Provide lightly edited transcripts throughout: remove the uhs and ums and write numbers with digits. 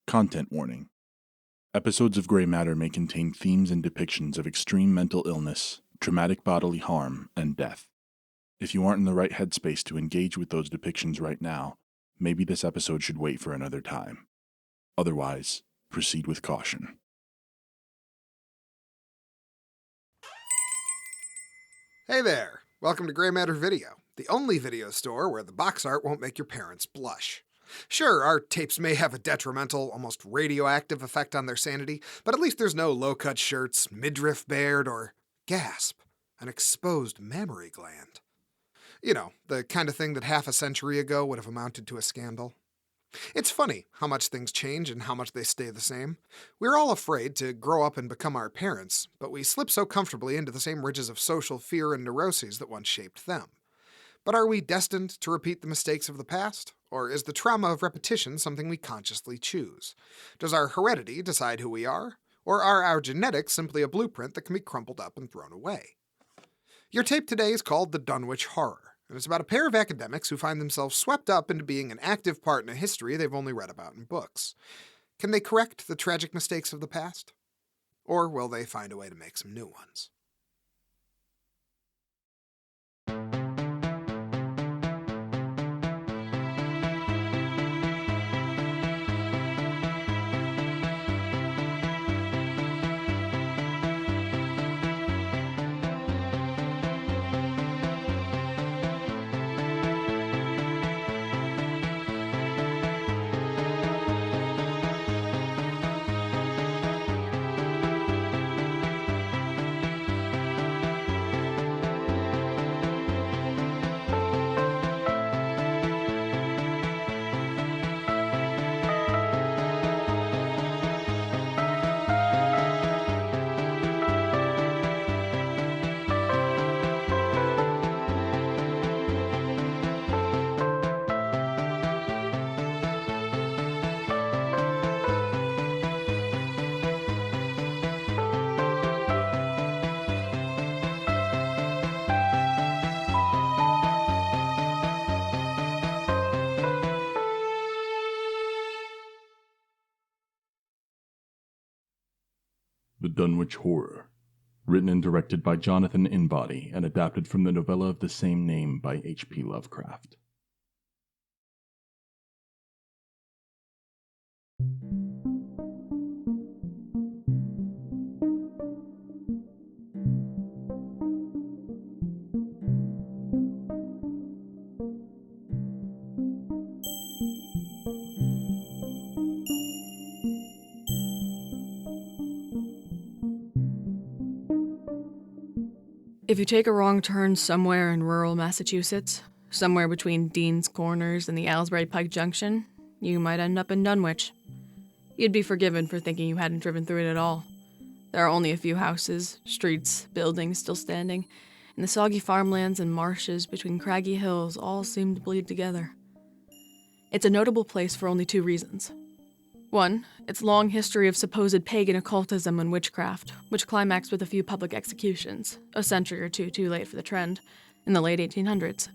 Content warning. Episodes of Grey Matter may contain themes and depictions of extreme mental illness, traumatic bodily harm, and death. If you aren't in the right headspace to engage with those depictions right now, maybe this episode should wait for another time. Otherwise, proceed with caution. Hey there! Welcome to Grey Matter Video, the only video store where the box art won't make your parents blush. Sure, our tapes may have a detrimental, almost radioactive effect on their sanity, but at least there's no low-cut shirts, midriff bared, or, gasp, an exposed mammary gland. You know, the kind of thing that half a century ago would have amounted to a scandal. It's funny how much things change and how much they stay the same. We're all afraid to grow up and become our parents, but we slip so comfortably into the same ridges of social fear and neuroses that once shaped them. But are we destined to repeat the mistakes of the past? Or is the trauma of repetition something we consciously choose? Does our heredity decide who we are? Or are our genetics simply a blueprint that can be crumpled up and thrown away? Your tape today is called The Dunwich Horror, and it's about a pair of academics who find themselves swept up into being an active part in a history they've only read about in books. Can they correct the tragic mistakes of the past? Or will they find a way to make some new ones? The Dunwich Horror. Written and directed by Jonathan Inbody and adapted from the novella of the same name by H.P. Lovecraft. If you take a wrong turn somewhere in rural Massachusetts, somewhere between Dean's Corners and the Aylesbury Pike Junction, you might end up in Dunwich. You'd be forgiven for thinking you hadn't driven through it at all. There are only a few houses, streets, buildings still standing, and the soggy farmlands and marshes between craggy hills all seem to bleed together. It's a notable place for only two reasons. One, its long history of supposed pagan occultism and witchcraft, which climaxed with a few public executions, a century or two too late for the trend, in the late 1800s.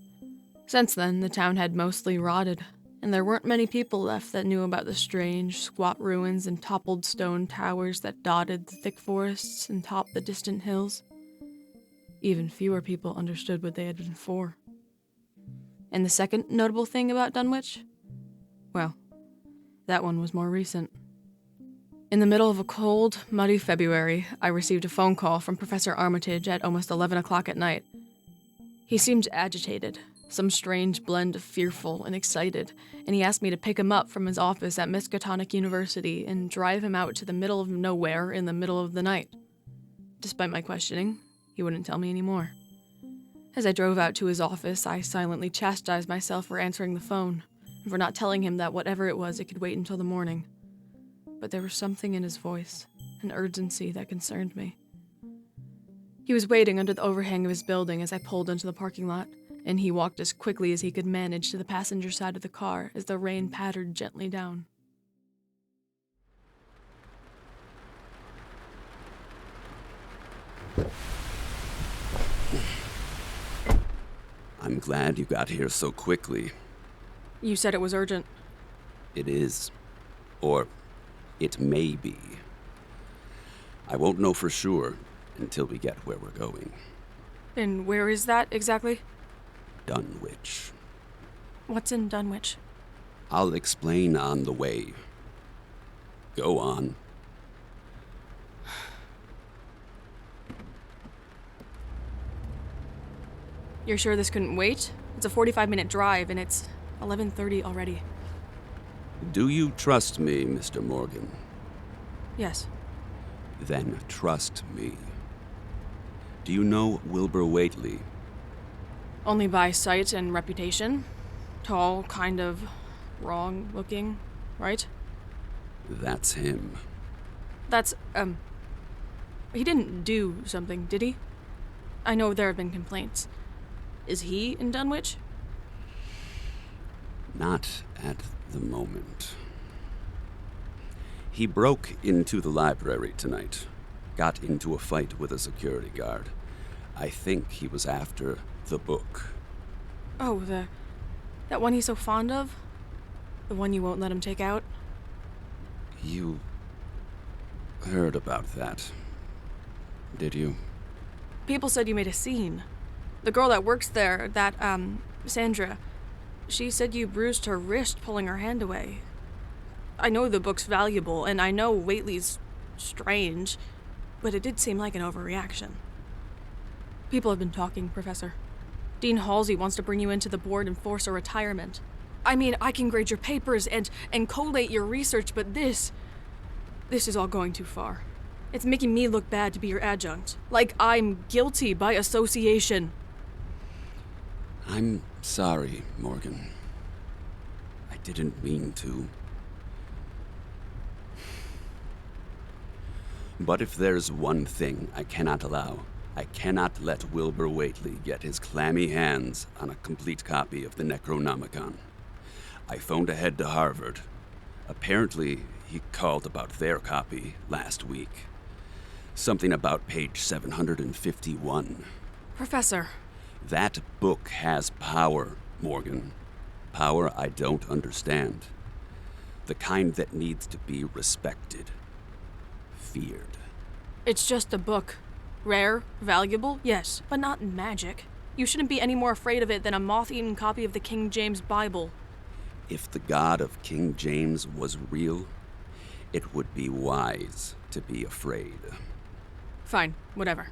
Since then, the town had mostly rotted, and there weren't many people left that knew about the strange, squat ruins and toppled stone towers that dotted the thick forests and topped the distant hills. Even fewer people understood what they had been for. And the second notable thing about Dunwich? Well, that one was more recent. In the middle of a cold, muddy February, I received a phone call from Professor Armitage at almost 11 o'clock at night. He seemed agitated, some strange blend of fearful and excited, and he asked me to pick him up from his office at Miskatonic University and drive him out to the middle of nowhere in the middle of the night. Despite my questioning, he wouldn't tell me any more. As I drove out to his office, I silently chastised myself for answering the phone, and for not telling him that whatever it was, it could wait until the morning. But there was something in his voice, an urgency that concerned me. He was waiting under the overhang of his building as I pulled into the parking lot, and he walked as quickly as he could manage to the passenger side of the car as the rain pattered gently down. I'm glad you got here so quickly. You said it was urgent. It is. Or It may be. I won't know for sure until we get where we're going. And where is that exactly? Dunwich. What's in Dunwich? I'll explain on the way. Go on. You're sure this couldn't wait? It's a 45-minute drive, and it's 11:30 already. Do you trust me, Mr. Morgan? Yes. Then trust me. Do you know Wilbur Whately? Only by sight and reputation. Tall, kind of wrong-looking, right? That's him. That's, he didn't do something, did he? I know there have been complaints. Is he in Dunwich? Not at the moment. He broke into the library tonight, got into a fight with a security guard. I think he was after the book. Oh, that one he's so fond of? The one you won't let him take out? You heard about that, did you? People said you made a scene. The girl that works there, that, Sandra, she said you bruised her wrist pulling her hand away. I know the book's valuable, and I know Whately's strange, but it did seem like an overreaction. People have been talking, Professor. Dean Halsey wants to bring you into the board and force a retirement. I mean, I can grade your papers and collate your research, but this is all going too far. It's making me look bad to be your adjunct. Like I'm guilty by association. I'm sorry, Morgan. I didn't mean to. But if there's one thing I cannot allow, I cannot let Wilbur Whately get his clammy hands on a complete copy of the Necronomicon. I phoned ahead to Harvard. Apparently, he called about their copy last week. Something about page 751. Professor. That book has power, Morgan. Power I don't understand. The kind that needs to be respected. Feared. It's just a book. Rare, valuable, yes, but not magic. You shouldn't be any more afraid of it than a moth-eaten copy of the King James Bible. If the God of King James was real, it would be wise to be afraid. Fine, whatever.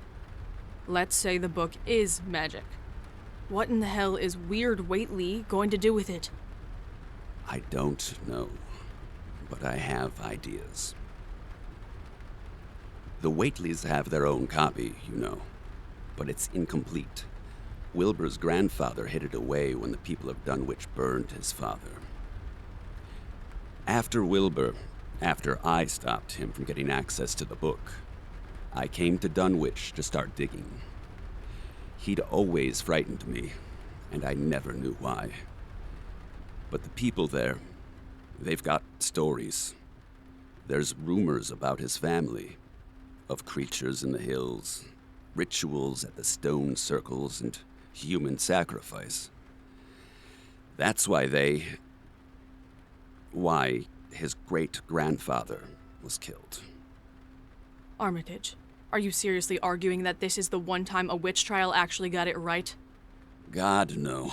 Let's say the book is magic. What in the hell is Weird Whately going to do with it? I don't know, but I have ideas. The Whateleys have their own copy, you know, but it's incomplete. Wilbur's grandfather hid it away when the people of Dunwich burned his father. After I stopped him from getting access to the book, I came to Dunwich to start digging. He'd always frightened me, and I never knew why. But the people there, they've got stories. There's rumors about his family, of creatures in the hills, rituals at the stone circles, and human sacrifice. That's why his great-grandfather was killed. Armitage, are you seriously arguing that this is the one time a witch trial actually got it right? God, no.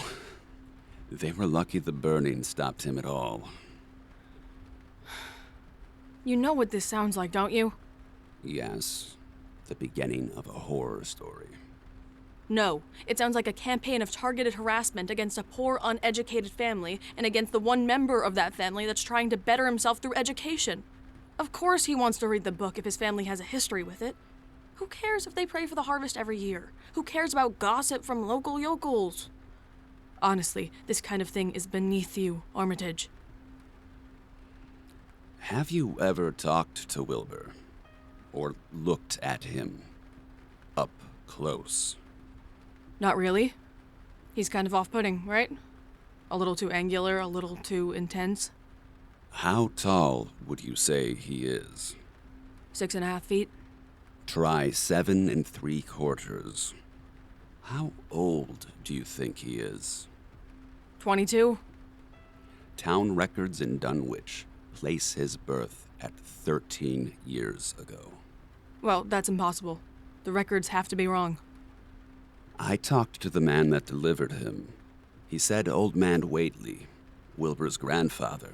They were lucky the burning stopped him at all. You know what this sounds like, don't you? Yes, the beginning of a horror story. No, it sounds like a campaign of targeted harassment against a poor, uneducated family and against the one member of that family that's trying to better himself through education. Of course he wants to read the book if his family has a history with it. Who cares if they pray for the harvest every year? Who cares about gossip from local yokels? Honestly, this kind of thing is beneath you, Armitage. Have you ever talked to Wilbur? Or looked at him? Up close? Not really. He's kind of off-putting, right? A little too angular, a little too intense. How tall would you say he is? 6.5 feet. Try 7 3/4. How old do you think he is? 22. Town records in Dunwich place his birth at 13 years ago. Well, that's impossible. The records have to be wrong. I talked to the man that delivered him. He said Old Man Whately, Wilbur's grandfather,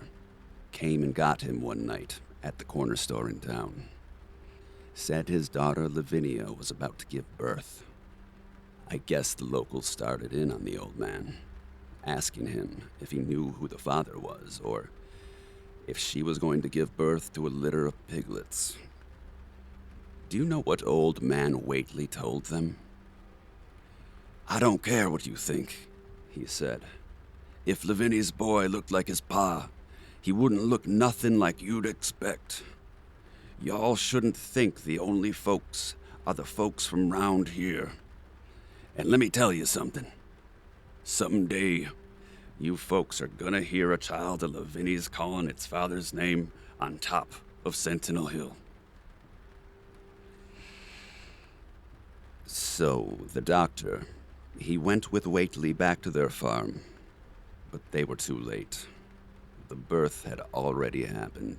came and got him one night at the corner store in town. Said his daughter Lavinia was about to give birth. I guess the locals started in on the old man, asking him if he knew who the father was, or if she was going to give birth to a litter of piglets. Do you know what Old Man Whately told them? "I don't care what you think," he said. "If Lavinia's boy looked like his pa, he wouldn't look nothing like you'd expect. Y'all shouldn't think the only folks are the folks from round here. And let me tell you something. Someday, you folks are gonna hear a child of Lavinia's calling its father's name on top of Sentinel Hill." So, the doctor, he went with Whately back to their farm, but they were too late. The birth had already happened.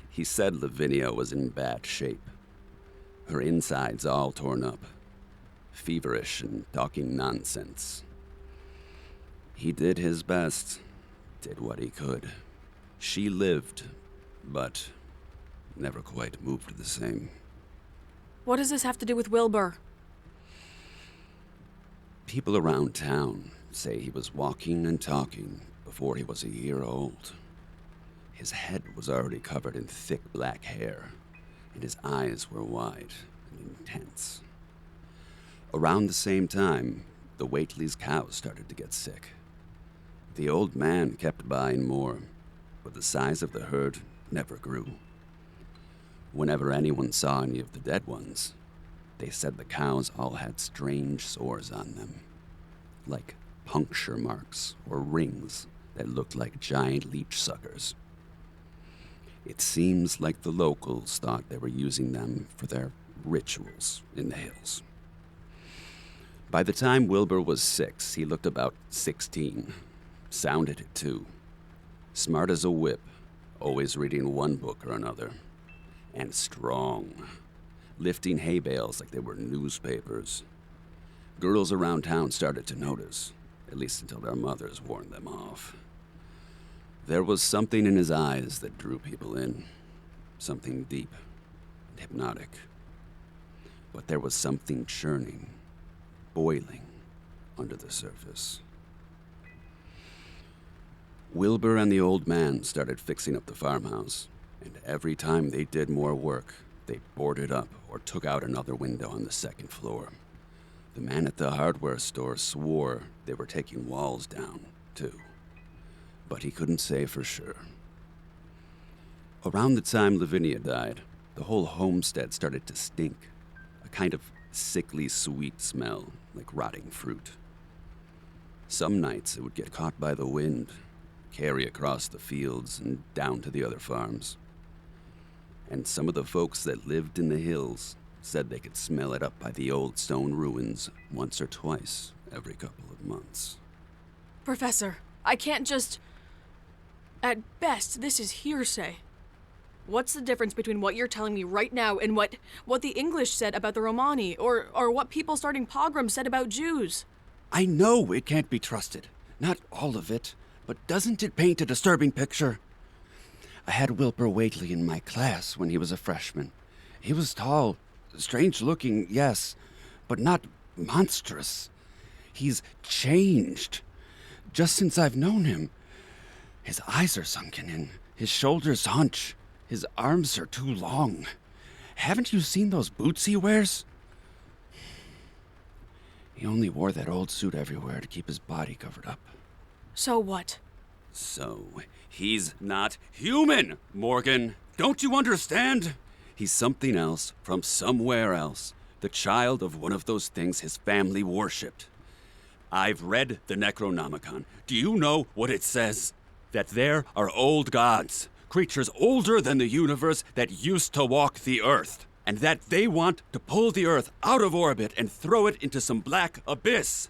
He said Lavinia was in bad shape. Her insides all torn up, feverish and talking nonsense. He did his best, did what he could. She lived, but never quite moved the same. What does this have to do with Wilbur? People around town say he was walking and talking before he was a year old. His head was already covered in thick black hair, and his eyes were wide and intense. Around the same time, the Whately's cows started to get sick. The old man kept buying more, but the size of the herd never grew. Whenever anyone saw any of the dead ones, they said the cows all had strange sores on them, like puncture marks or rings that looked like giant leech suckers. It seems like the locals thought they were using them for their rituals in the hills. By the time Wilbur was 6, he looked about 16. Sounded it, too. Smart as a whip, always reading one book or another. And strong, lifting hay bales like they were newspapers. Girls around town started to notice, at least until their mothers warned them off. There was something in his eyes that drew people in, something deep and hypnotic. But there was something churning, boiling under the surface. Wilbur and the old man started fixing up the farmhouse, and every time they did more work, they boarded up or took out another window on the second floor. The man at the hardware store swore they were taking walls down, too. But he couldn't say for sure. Around the time Lavinia died, the whole homestead started to stink, a kind of sickly sweet smell, like rotting fruit. Some nights it would get caught by the wind, carry across the fields and down to the other farms. And some of the folks that lived in the hills said they could smell it up by the old stone ruins once or twice every couple of months. Professor, I can't just... At best, this is hearsay. What's the difference between what you're telling me right now and what the English said about the Romani, or what people starting pogroms said about Jews? I know it can't be trusted. Not all of it. But doesn't it paint a disturbing picture? I had Wilbur Whately in my class when he was a freshman. He was tall, strange-looking, yes, but not monstrous. He's changed. Just since I've known him. His eyes are sunken in, his shoulders hunch, his arms are too long. Haven't you seen those boots he wears? He only wore that old suit everywhere to keep his body covered up. So what? So, he's not human, Morgan. Don't you understand? He's something else from somewhere else. The child of one of those things his family worshipped. I've read the Necronomicon. Do you know what it says? That there are old gods, creatures older than the universe that used to walk the earth, and that they want to pull the earth out of orbit and throw it into some black abyss.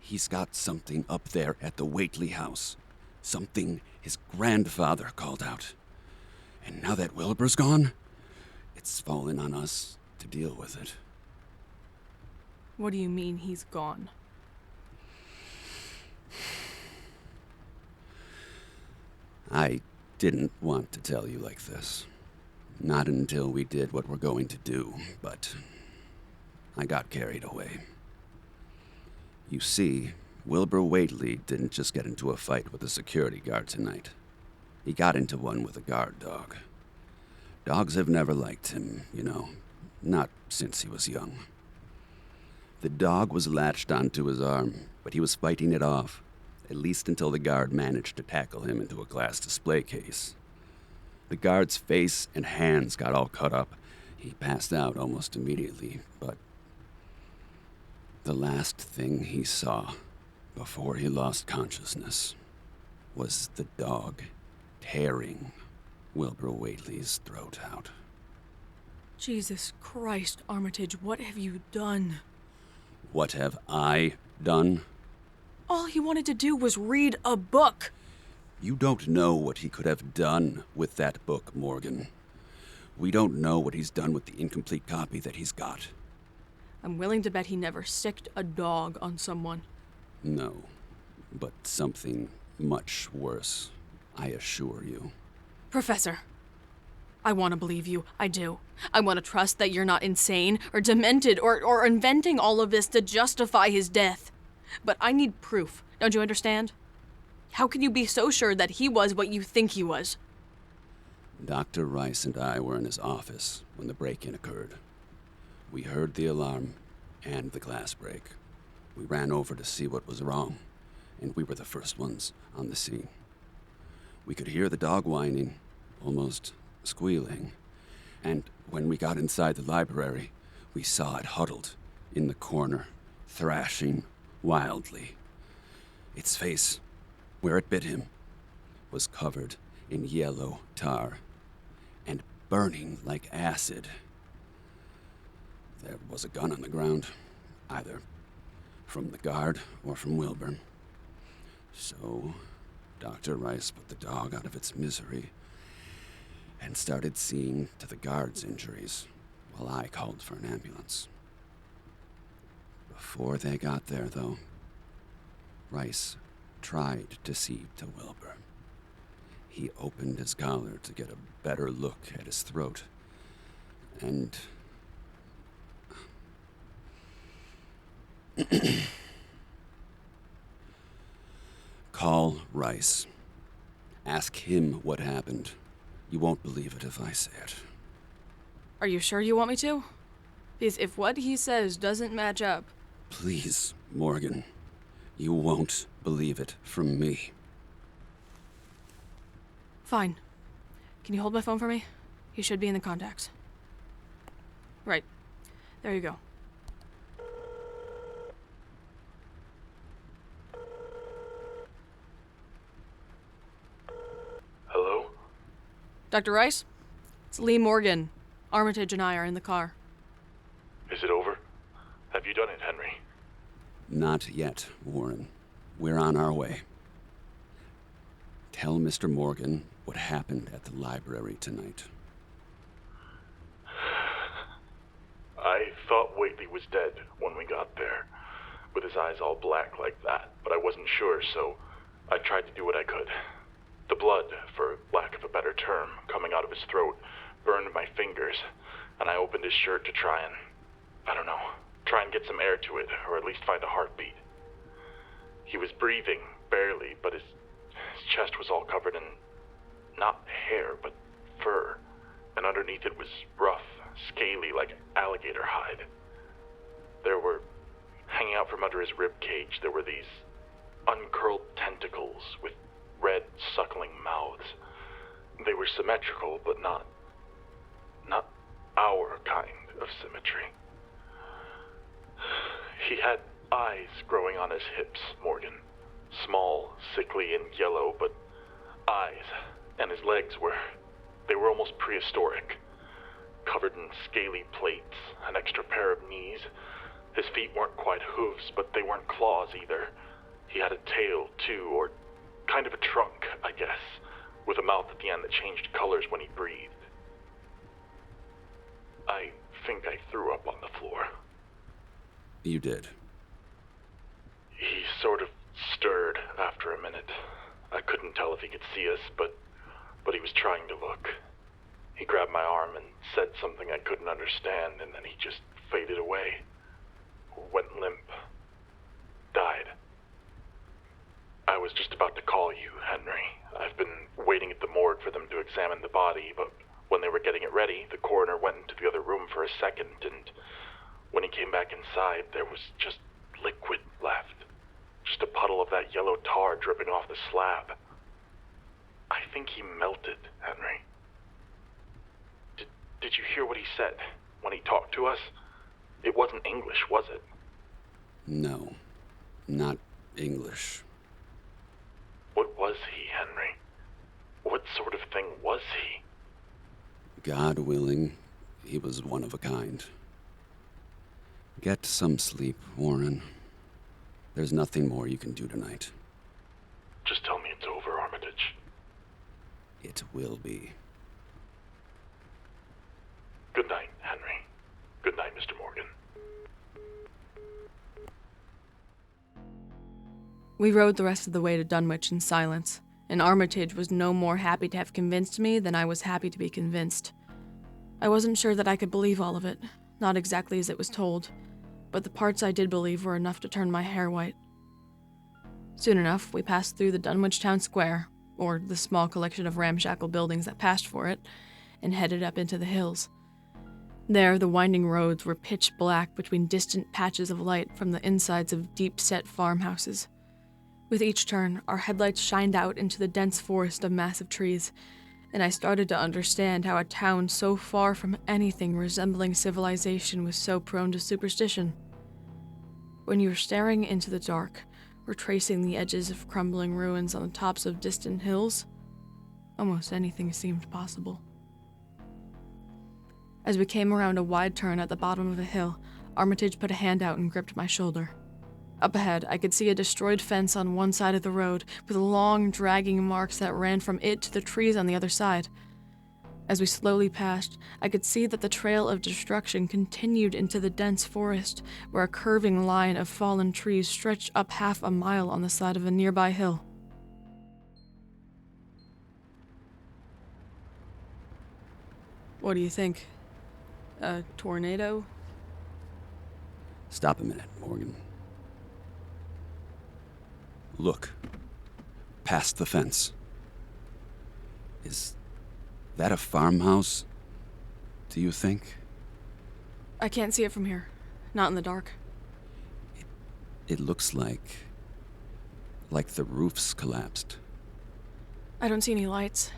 He's got something up there at the Whately house. Something his grandfather called out. And now that Wilbur's gone, it's fallen on us to deal with it. What do you mean he's gone? I didn't want to tell you like this. Not until we did what we're going to do, but I got carried away. You see, Wilbur Whately didn't just get into a fight with a security guard tonight. He got into one with a guard dog. Dogs have never liked him, you know, not since he was young. The dog was latched onto his arm, but he was fighting it off, at least until the guard managed to tackle him into a glass display case. The guard's face and hands got all cut up. He passed out almost immediately, but the last thing he saw before he lost consciousness was the dog tearing Wilbur Whately's throat out. Jesus Christ, Armitage, what have you done? What have I done? All he wanted to do was read a book. You don't know what he could have done with that book, Morgan. We don't know what he's done with the incomplete copy that he's got. I'm willing to bet he never sicked a dog on someone. No, but something much worse, I assure you. Professor, I want to believe you. I do. I want to trust that you're not insane or demented or inventing all of this to justify his death. But I need proof. Don't you understand? How can you be so sure that he was what you think he was? Dr. Rice and I were in his office when the break-in occurred. We heard the alarm and the glass break. We ran over to see what was wrong, and we were the first ones on the scene. We could hear the dog whining, almost squealing, and when we got inside the library, we saw it huddled in the corner, thrashing wildly. Its face, where it bit him, was covered in yellow tar and burning like acid. There was a gun on the ground, either from the guard or from Wilbur. So, Dr. Rice put the dog out of its misery and started seeing to the guard's injuries while I called for an ambulance. Before they got there, though, Rice tried to see to Wilbur. He opened his collar to get a better look at his throat, and call Rice. Ask him what happened. You won't believe it if I say it. Are you sure you want me to? Because if what he says doesn't match up... Please, Morgan. You won't believe it from me. Fine. Can you hold my phone for me? He should be in the contacts. Right. There you go. Hello? Dr. Rice? It's Lee Morgan. Armitage and I are in the car. Is it over? Have you done it, Henry? Not yet, Warren. We're on our way. Tell Mr. Morgan what happened at the library tonight. I thought Whately was dead when we got there, with his eyes all black like that, but I wasn't sure, so I tried to do what I could. The blood, for lack of a better term, coming out of his throat burned my fingers, and I opened his shirt to try and, try and get some air to it, or at least find a heartbeat. He was breathing, barely, but his chest was all covered in, not hair, but fur, and underneath it was rough, scaly like alligator hide. There were, hanging out from under his rib cage, there were these uncurled tentacles with red, suckling mouths. They were symmetrical, but not our kind of symmetry. He had eyes growing on his hips, Morgan. Small, sickly, and yellow, but eyes. And his legs were almost prehistoric. Covered in scaly plates, an extra pair of knees. His feet weren't quite hooves, but they weren't claws either. He had a tail, too, or kind of a trunk, I guess, with a mouth at the end that changed colors when he breathed. I think I threw up on the floor. You did. He sort of stirred after a minute. I couldn't tell if he could see us, but he was trying to look. He grabbed my arm and said something I couldn't understand, and then he just faded away. Went limp. Died. I was just about to call you, Henry. I've been waiting at the morgue for them to examine the body, but when they were getting it ready, the coroner went into the other room for a second, and when he came back inside, there was just liquid left. Just a puddle of that yellow tar dripping off the slab. I think he melted, Henry. Did you hear what he said when he talked to us? It wasn't English, was it? No, not English. What was he, Henry? What sort of thing was he? God willing, he was one of a kind. Get some sleep, Warren. There's nothing more you can do tonight. Just tell me it's over, Armitage. It will be. Good night, Henry. Good night, Mr. Morgan. We rode the rest of the way to Dunwich in silence, and Armitage was no more happy to have convinced me than I was happy to be convinced. I wasn't sure that I could believe all of it, not exactly as it was told, but the parts I did believe were enough to turn my hair white. Soon enough, we passed through the Dunwich Town Square, or the small collection of ramshackle buildings that passed for it, and headed up into the hills. There, the winding roads were pitch black between distant patches of light from the insides of deep-set farmhouses. With each turn, our headlights shined out into the dense forest of massive trees, and I started to understand how a town so far from anything resembling civilization was so prone to superstition. When you were staring into the dark, or tracing the edges of crumbling ruins on the tops of distant hills, almost anything seemed possible. As we came around a wide turn at the bottom of a hill, Armitage put a hand out and gripped my shoulder. Up ahead, I could see a destroyed fence on one side of the road, with long, dragging marks that ran from it to the trees on the other side. As we slowly passed, I could see that the trail of destruction continued into the dense forest, where a curving line of fallen trees stretched up half a mile on the side of a nearby hill. What do you think? A tornado? Stop a minute, Morgan. Look. Past the fence. Is that a farmhouse? Do you think? I can't see it from here. Not in the dark. It looks like the roof's collapsed. I don't see any lights.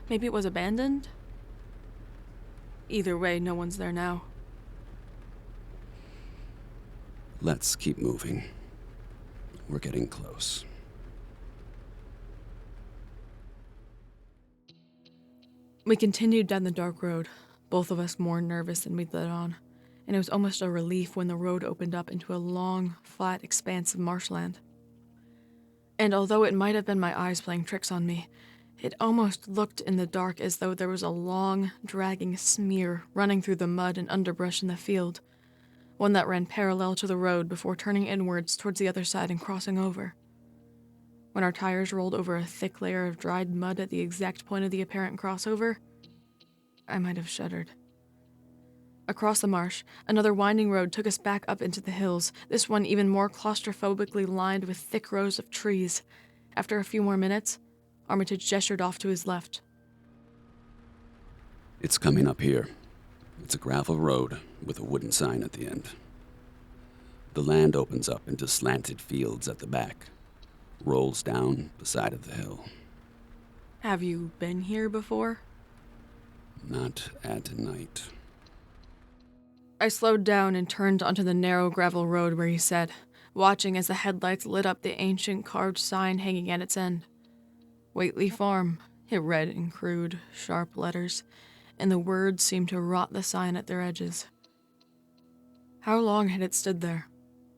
Maybe it was abandoned? Either way, no one's there now. Let's keep moving. We're getting close. We continued down the dark road, both of us more nervous than we'd let on, and it was almost a relief when the road opened up into a long, flat expanse of marshland. And although it might have been my eyes playing tricks on me, it almost looked in the dark as though there was a long, dragging smear running through the mud and underbrush in the field, one that ran parallel to the road before turning inwards towards the other side and crossing over. When our tires rolled over a thick layer of dried mud at the exact point of the apparent crossover, I might have shuddered. Across the marsh, another winding road took us back up into the hills, this one even more claustrophobically lined with thick rows of trees. After a few more minutes, Armitage gestured off to his left. It's coming up here. It's a gravel road with a wooden sign at the end. The land opens up into slanted fields at the back, rolls down the side of the hill. Have you been here before? Not at night. I slowed down and turned onto the narrow gravel road where he said, watching as the headlights lit up the ancient carved sign hanging at its end. Whately Farm, it read in crude, sharp letters, and the words seemed to rot the sign at their edges. How long had it stood there?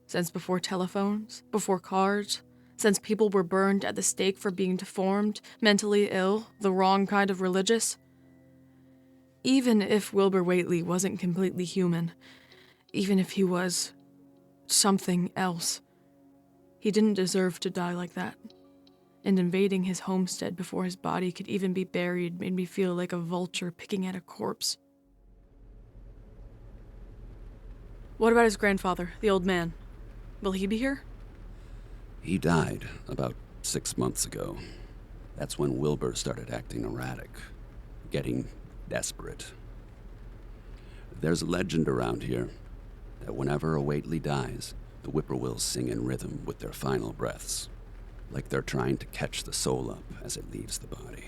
Since before telephones? Before cars? since people were burned at the stake for being deformed, mentally ill, the wrong kind of religious. Even if Wilbur Whately wasn't completely human, even if he was something else, he didn't deserve to die like that. And invading his homestead before his body could even be buried made me feel like a vulture picking at a corpse. What about his grandfather, the old man? Will he be here? He died about 6 months ago. That's when Wilbur started acting erratic, getting desperate. There's a legend around here that whenever a Whately dies, the whippoorwills sing in rhythm with their final breaths, like they're trying to catch the soul up as it leaves the body.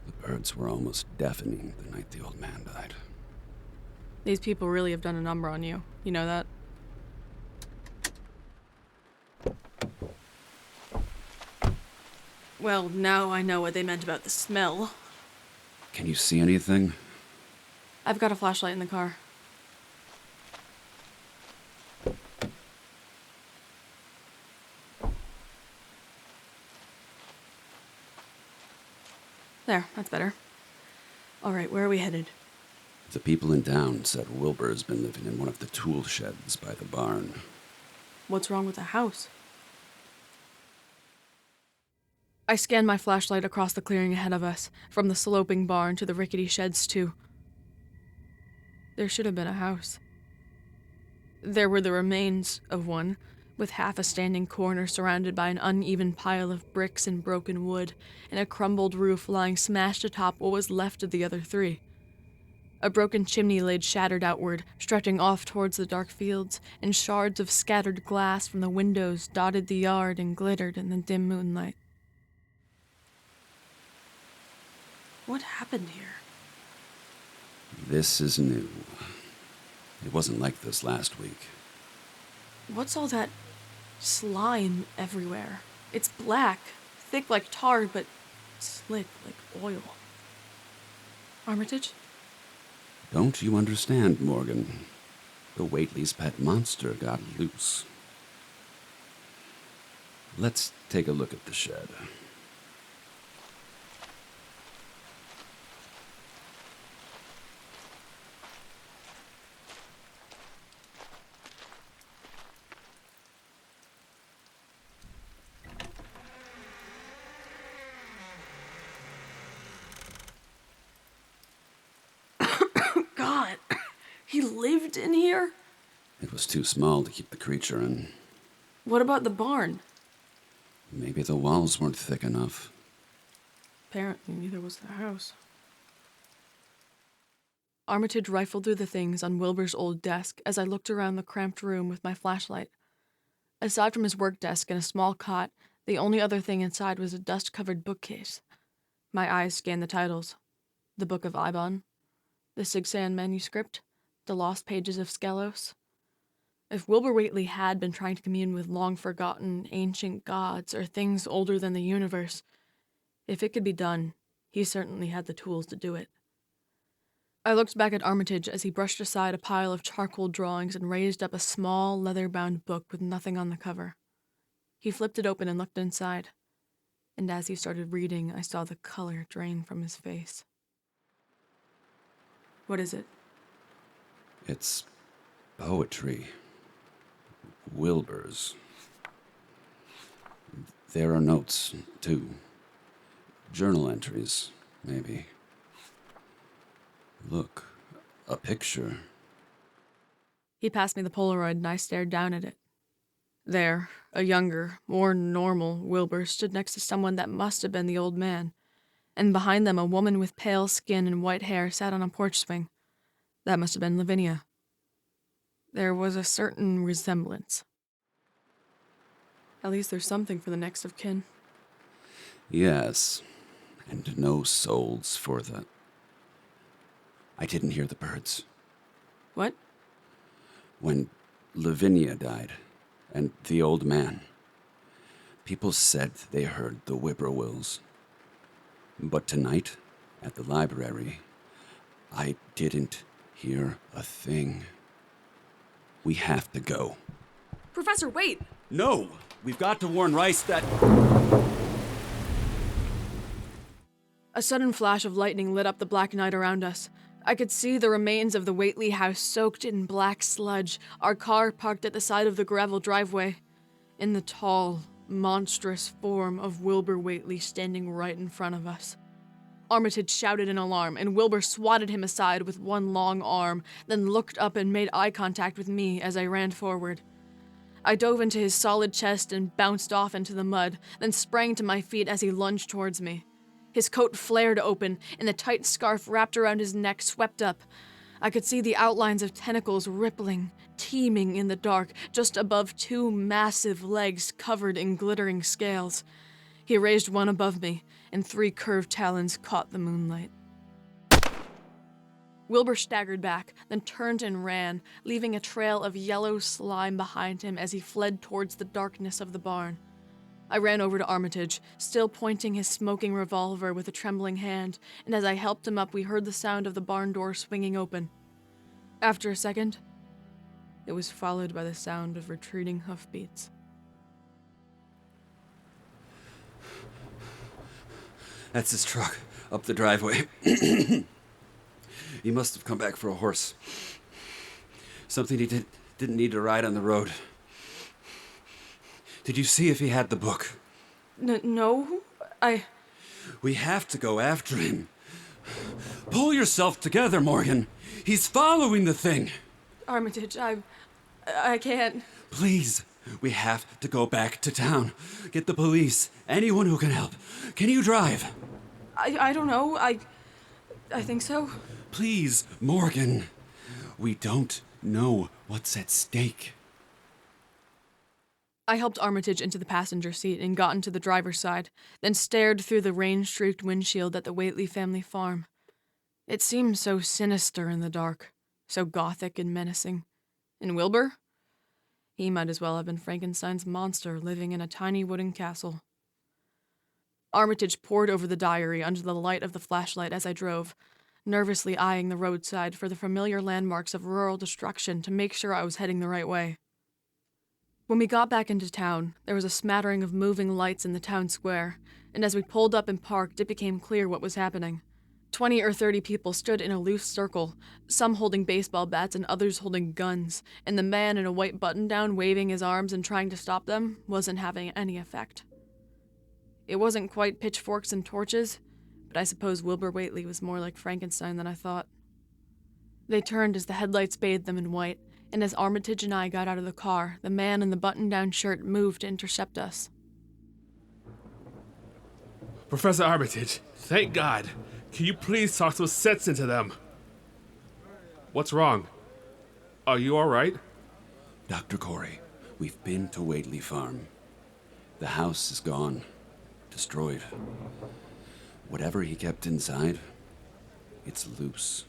The birds were almost deafening the night the old man died. These people really have done a number on you. You know that? Well, now I know what they meant about the smell. Can you see anything? I've got a flashlight in the car. There, that's better. All right, where are we headed? The people in town said Wilbur's been living in one of the tool sheds by the barn. What's wrong with the house? I scanned my flashlight across the clearing ahead of us, from the sloping barn to the rickety sheds too. There should have been a house. There were the remains of one, with half a standing corner surrounded by an uneven pile of bricks and broken wood, and a crumbled roof lying smashed atop what was left of the other three. A broken chimney laid shattered outward, stretching off towards the dark fields, and shards of scattered glass from the windows dotted the yard and glittered in the dim moonlight. What happened here? This is new. It wasn't like this last week. What's all that slime everywhere? It's black, thick like tar, but slick like oil. Armitage? Don't you understand, Morgan? The Whately's pet monster got loose. Let's take a look at the shed. God, he lived in here? It was too small to keep the creature in. What about the barn? Maybe the walls weren't thick enough. Apparently neither was the house. Armitage rifled through the things on Wilbur's old desk as I looked around the cramped room with my flashlight. Aside from his work desk and a small cot, the only other thing inside was a dust-covered bookcase. My eyes scanned the titles. The Book of Ibon, the Sigsan manuscript, the lost pages of Skelos. If Wilbur Whately had been trying to commune with long-forgotten ancient gods or things older than the universe, if it could be done, he certainly had the tools to do it. I looked back at Armitage as he brushed aside a pile of charcoal drawings and raised up a small, leather-bound book with nothing on the cover. He flipped it open and looked inside, and as he started reading, I saw the color drain from his face. What is it? It's poetry. Wilbur's. There are notes, too. Journal entries, maybe. Look, a picture. He passed me the Polaroid and I stared down at it. There, a younger, more normal Wilbur stood next to someone that must have been the old man, and behind them a woman with pale skin and white hair sat on a porch swing. That must have been Lavinia. There was a certain resemblance. At least there's something for the next of kin. Yes, and no souls for the... I didn't hear the birds. What? When Lavinia died, and the old man, people said they heard the whippoorwills. But tonight, at the library, I didn't hear a thing. We have to go. Professor, wait! No! We've got to warn Rice that... A sudden flash of lightning lit up the black night around us. I could see the remains of the Whately house soaked in black sludge, our car parked at the side of the gravel driveway, in the tall, monstrous form of Wilbur Whately standing right in front of us. Armitage shouted in alarm, and Wilbur swatted him aside with one long arm, then looked up and made eye contact with me as I ran forward. I dove into his solid chest and bounced off into the mud, then sprang to my feet as he lunged towards me. His coat flared open, and the tight scarf wrapped around his neck swept up. I could see the outlines of tentacles rippling, teeming in the dark, just above two massive legs covered in glittering scales. He raised one above me, and 3 curved talons caught the moonlight. Wilbur staggered back, then turned and ran, leaving a trail of yellow slime behind him as he fled towards the darkness of the barn. I ran over to Armitage, still pointing his smoking revolver with a trembling hand, and as I helped him up, we heard the sound of the barn door swinging open. After a second, it was followed by the sound of retreating hoofbeats. That's his truck, up the driveway. He must have come back for a horse. Something he didn't need to ride on the road. Did you see if he had the book? No, We have to go after him. Pull yourself together, Morgan. He's following the thing. Armitage, I can't. Please, we have to go back to town. Get the police, anyone who can help. Can you drive? I don't know, I think so. Please, Morgan. We don't know what's at stake. I helped Armitage into the passenger seat and got into the driver's side, then stared through the rain-streaked windshield at the Whately family farm. It seemed so sinister in the dark, so gothic and menacing. And Wilbur? He might as well have been Frankenstein's monster living in a tiny wooden castle. Armitage pored over the diary under the light of the flashlight as I drove, nervously eyeing the roadside for the familiar landmarks of rural destruction to make sure I was heading the right way. When we got back into town, there was a smattering of moving lights in the town square, and as we pulled up and parked, it became clear what was happening. 20 or 30 people stood in a loose circle, some holding baseball bats and others holding guns, and the man in a white button-down waving his arms and trying to stop them wasn't having any effect. It wasn't quite pitchforks and torches, but I suppose Wilbur Whately was more like Frankenstein than I thought. They turned as the headlights bathed them in white, and as Armitage and I got out of the car, the man in the button-down shirt moved to intercept us. Professor Armitage, thank God. Can you please talk some sense into them? What's wrong? Are you all right? Dr. Corey, we've been to Whately Farm. The house is gone. Destroyed. Whatever he kept inside, it's loose.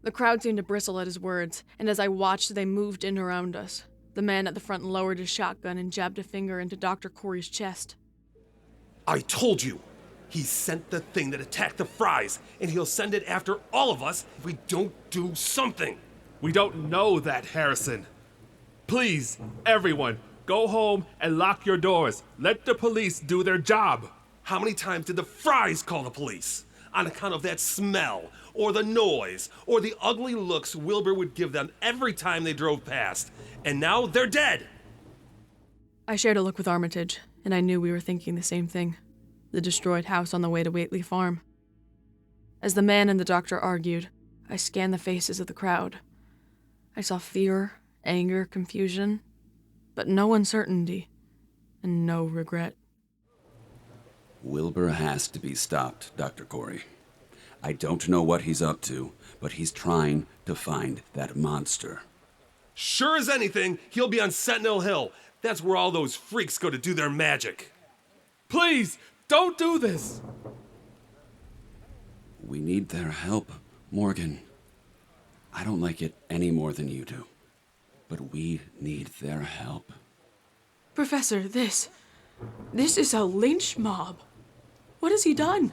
The crowd seemed to bristle at his words, and as I watched, they moved in around us. The man at the front lowered his shotgun and jabbed a finger into Dr. Corey's chest. I told you! He sent the thing that attacked the Fries, and he'll send it after all of us if we don't do something! We don't know that, Harrison. Please, everyone, go home and lock your doors. Let the police do their job. How many times did the Fries call the police? On account of that smell, or the noise, or the ugly looks Wilbur would give them every time they drove past. And now they're dead! I shared a look with Armitage, and I knew we were thinking the same thing. The destroyed house on the way to Whately Farm. As the man and the doctor argued, I scanned the faces of the crowd. I saw fear, anger, confusion, but no uncertainty, and no regret. Wilbur has to be stopped, Dr. Corey. I don't know what he's up to, but he's trying to find that monster. Sure as anything, he'll be on Sentinel Hill. That's where all those freaks go to do their magic. Please, don't do this! We need their help, Morgan. I don't like it any more than you do, but we need their help. Professor, this is a lynch mob. What has he done?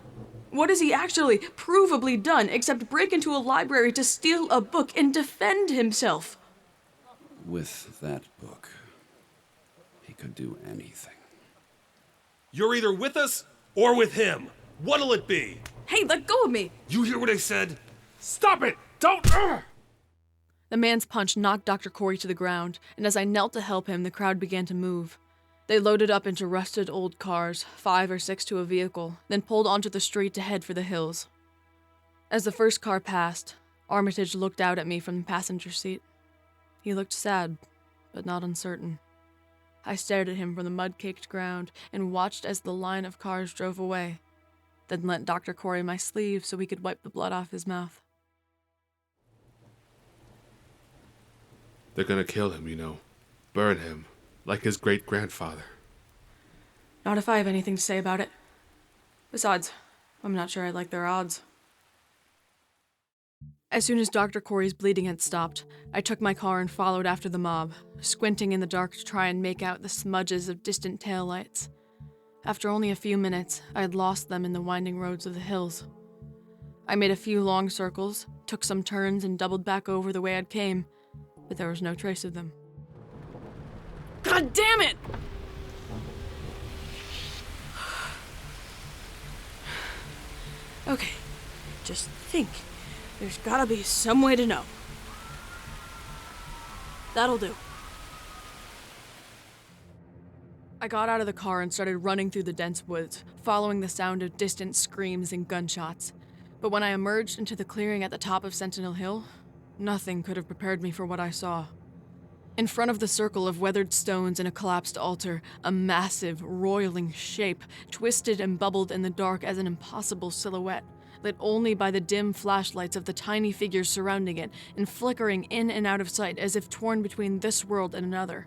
What has he actually, provably done, except break into a library to steal a book and defend himself? With that book, could do anything. You're either with us or with him. What'll it be? Hey, let go of me! You hear what I said? Stop it! Don't! The man's punch knocked Dr. Corey to the ground, and as I knelt to help him, the crowd began to move. They loaded up into rusted old cars, 5 or 6 to a vehicle, then pulled onto the street to head for the hills. As the first car passed, Armitage looked out at me from the passenger seat. He looked sad, but not uncertain. I stared at him from the mud-caked ground and watched as the line of cars drove away, then lent Dr. Corey my sleeve so he could wipe the blood off his mouth. They're gonna kill him, you know. Burn him, like his great-grandfather. Not if I have anything to say about it. Besides, I'm not sure I'd like their odds. As soon as Dr. Corey's bleeding had stopped, I took my car and followed after the mob, squinting in the dark to try and make out the smudges of distant taillights. After only a few minutes, I had lost them in the winding roads of the hills. I made a few long circles, took some turns, and doubled back over the way I'd came, but there was no trace of them. God damn it! Okay, just think. There's gotta be some way to know. That'll do. I got out of the car and started running through the dense woods, following the sound of distant screams and gunshots. But when I emerged into the clearing at the top of Sentinel Hill, nothing could have prepared me for what I saw. In front of the circle of weathered stones and a collapsed altar, a massive, roiling shape twisted and bubbled in the dark as an impossible silhouette, lit only by the dim flashlights of the tiny figures surrounding it and flickering in and out of sight as if torn between this world and another.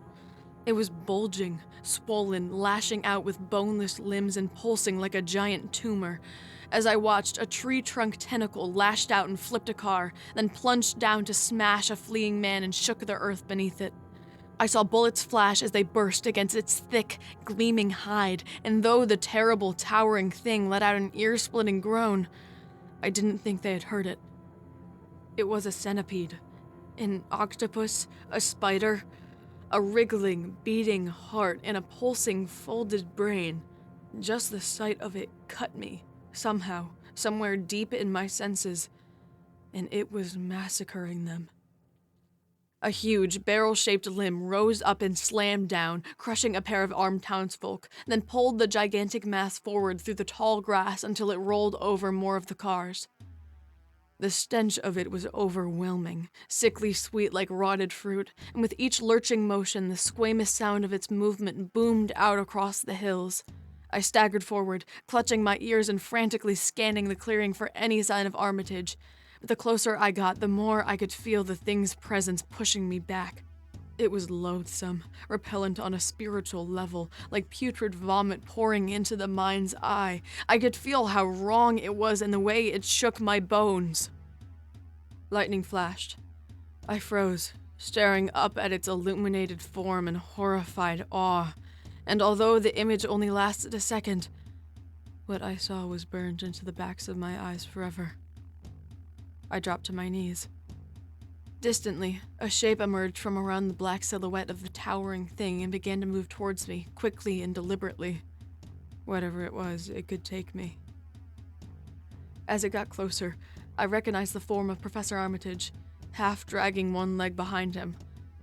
It was bulging, swollen, lashing out with boneless limbs and pulsing like a giant tumor. As I watched, a tree trunk tentacle lashed out and flipped a car, then plunged down to smash a fleeing man and shook the earth beneath it. I saw bullets flash as they burst against its thick, gleaming hide, and though the terrible, towering thing let out an ear-splitting groan, I didn't think they had heard it. It was a centipede, an octopus, a spider, a wriggling, beating heart, and a pulsing, folded brain. Just the sight of it cut me. Somehow, somewhere deep in my senses, and it was massacring them. A huge, barrel-shaped limb rose up and slammed down, crushing a pair of armed townsfolk, then pulled the gigantic mass forward through the tall grass until it rolled over more of the cars. The stench of it was overwhelming, sickly sweet like rotted fruit, and with each lurching motion, the squamous sound of its movement boomed out across the hills. I staggered forward, clutching my ears and frantically scanning the clearing for any sign of Armitage. But the closer I got, the more I could feel the thing's presence pushing me back. It was loathsome, repellent on a spiritual level, like putrid vomit pouring into the mind's eye. I could feel how wrong it was in the way it shook my bones. Lightning flashed. I froze, staring up at its illuminated form in horrified awe. And although the image only lasted a second, what I saw was burned into the backs of my eyes forever. I dropped to my knees. Distantly, a shape emerged from around the black silhouette of the towering thing and began to move towards me, quickly and deliberately. Whatever it was, it could take me. As it got closer, I recognized the form of Professor Armitage, half dragging one leg behind him.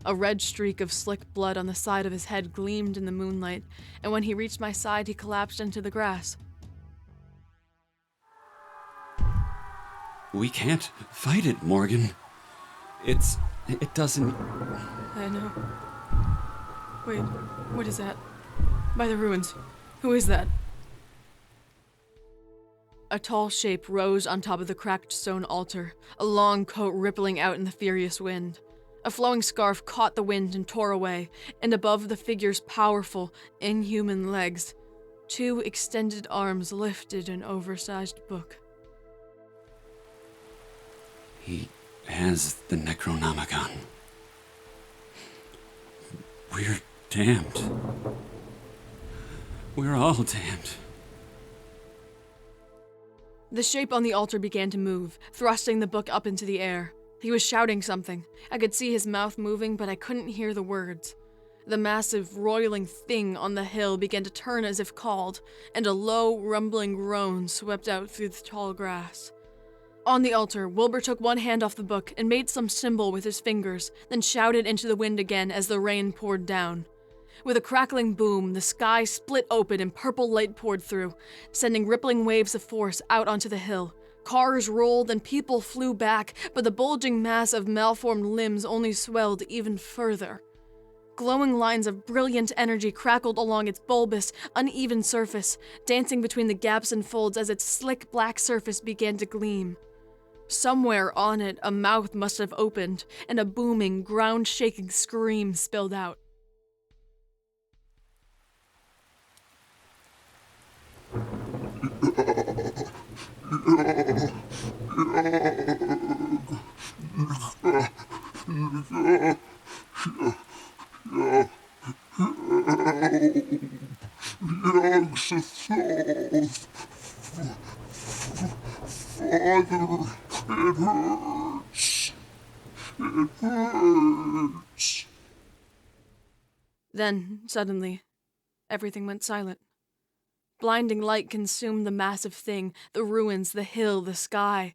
A red streak of slick blood on the side of his head gleamed in the moonlight, and when he reached my side, he collapsed into the grass. We can't fight it, Morgan. It doesn't... I know. Wait, what is that? By the ruins. Who is that? A tall shape rose on top of the cracked stone altar, a long coat rippling out in the furious wind. A flowing scarf caught the wind and tore away, and above the figure's powerful, inhuman legs, 2 extended arms lifted an oversized book. He has the Necronomicon. We're damned. We're all damned. The shape on the altar began to move, thrusting the book up into the air. He was shouting something. I could see his mouth moving, but I couldn't hear the words. The massive, roiling thing on the hill began to turn as if called, and a low, rumbling groan swept out through the tall grass. On the altar, Wilbur took one hand off the book and made some symbol with his fingers, then shouted into the wind again as the rain poured down. With a crackling boom, the sky split open and purple light poured through, sending rippling waves of force out onto the hill. Cars rolled and people flew back, but the bulging mass of malformed limbs only swelled even further. Glowing lines of brilliant energy crackled along its bulbous, uneven surface, dancing between the gaps and folds as its slick black surface began to gleam. Somewhere on it, a mouth must have opened, and a booming, ground-shaking scream spilled out. Then, suddenly, everything went silent. Blinding light consumed the massive thing, the ruins, the hill, the sky.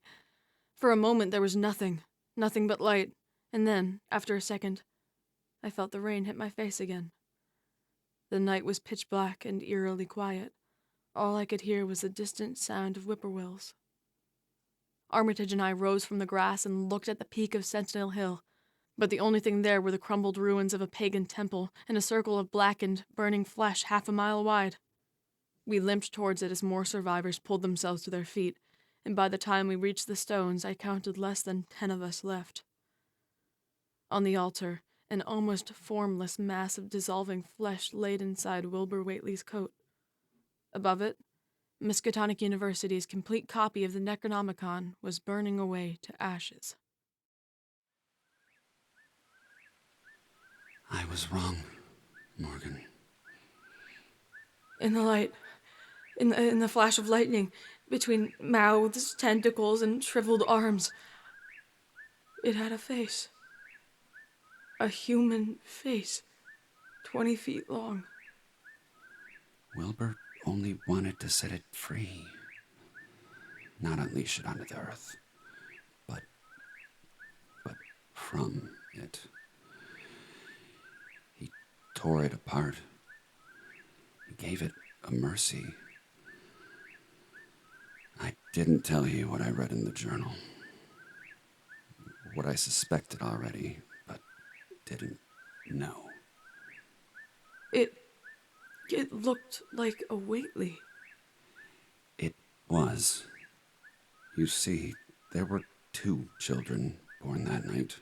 For a moment there was nothing but light, and then, after a second, I felt the rain hit my face again. The night was pitch black and eerily quiet. All I could hear was the distant sound of whippoorwills. Armitage and I rose from the grass and looked at the peak of Sentinel Hill, but the only thing there were the crumbled ruins of a pagan temple and a circle of blackened, burning flesh 1/2 mile wide. We limped towards it as more survivors pulled themselves to their feet, and by the time we reached the stones, I counted less than 10 of us left. On the altar, an almost formless mass of dissolving flesh laid inside Wilbur Whately's coat. Above it, Miskatonic University's complete copy of the Necronomicon was burning away to ashes. I was wrong, Morgan. In the light, in the flash of lightning, between mouths, tentacles, and shriveled arms, it had a face. A human face, 20 feet long. Wilbur only wanted to set it free, not unleash it onto the earth, but from it. He tore it apart. He gave it a mercy. I didn't tell you what I read in the journal. What I suspected already, but didn't know. It looked like a Whately. It was. You see, there were 2 children born that night,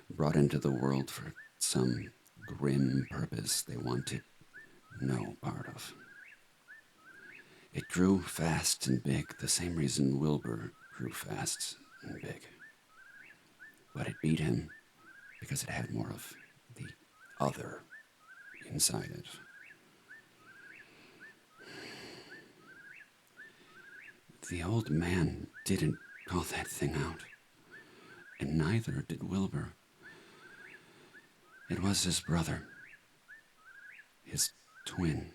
brought into the world for some grim purpose they wanted no part of. It grew fast and big, the same reason Wilbur grew fast and big. But it beat him because it had more of the other inside it. The old man didn't call that thing out, and neither did Wilbur. It was his brother, his twin.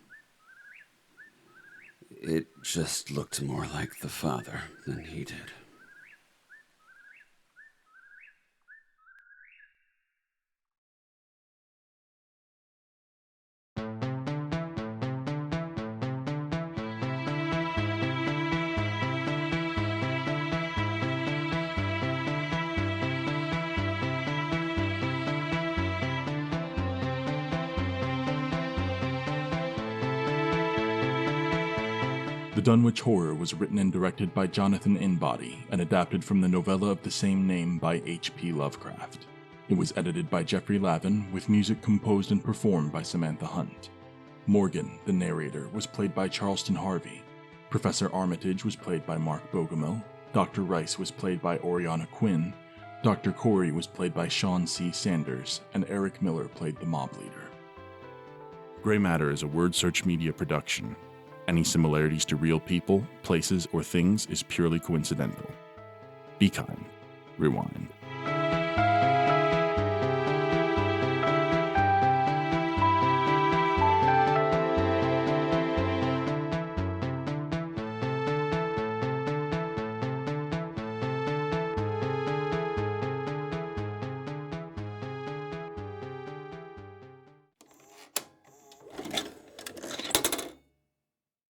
It just looked more like the father than he did. The Dunwich Horror was written and directed by Jonathan Inbody and adapted from the novella of the same name by H.P. Lovecraft. It was edited by Jeffrey Lavin, with music composed and performed by Samantha Hunt. Morgan, the narrator, was played by Charleston Harvey. Professor Armitage was played by Mark Bogumil. Dr. Rice was played by Oriana Quinn. Dr. Corey was played by Sean C. Sanders, and Eric Miller played the mob leader. Gray Matter is a Word Search Media production. Any similarities to real people, places, or things is purely coincidental. Be kind. Rewind.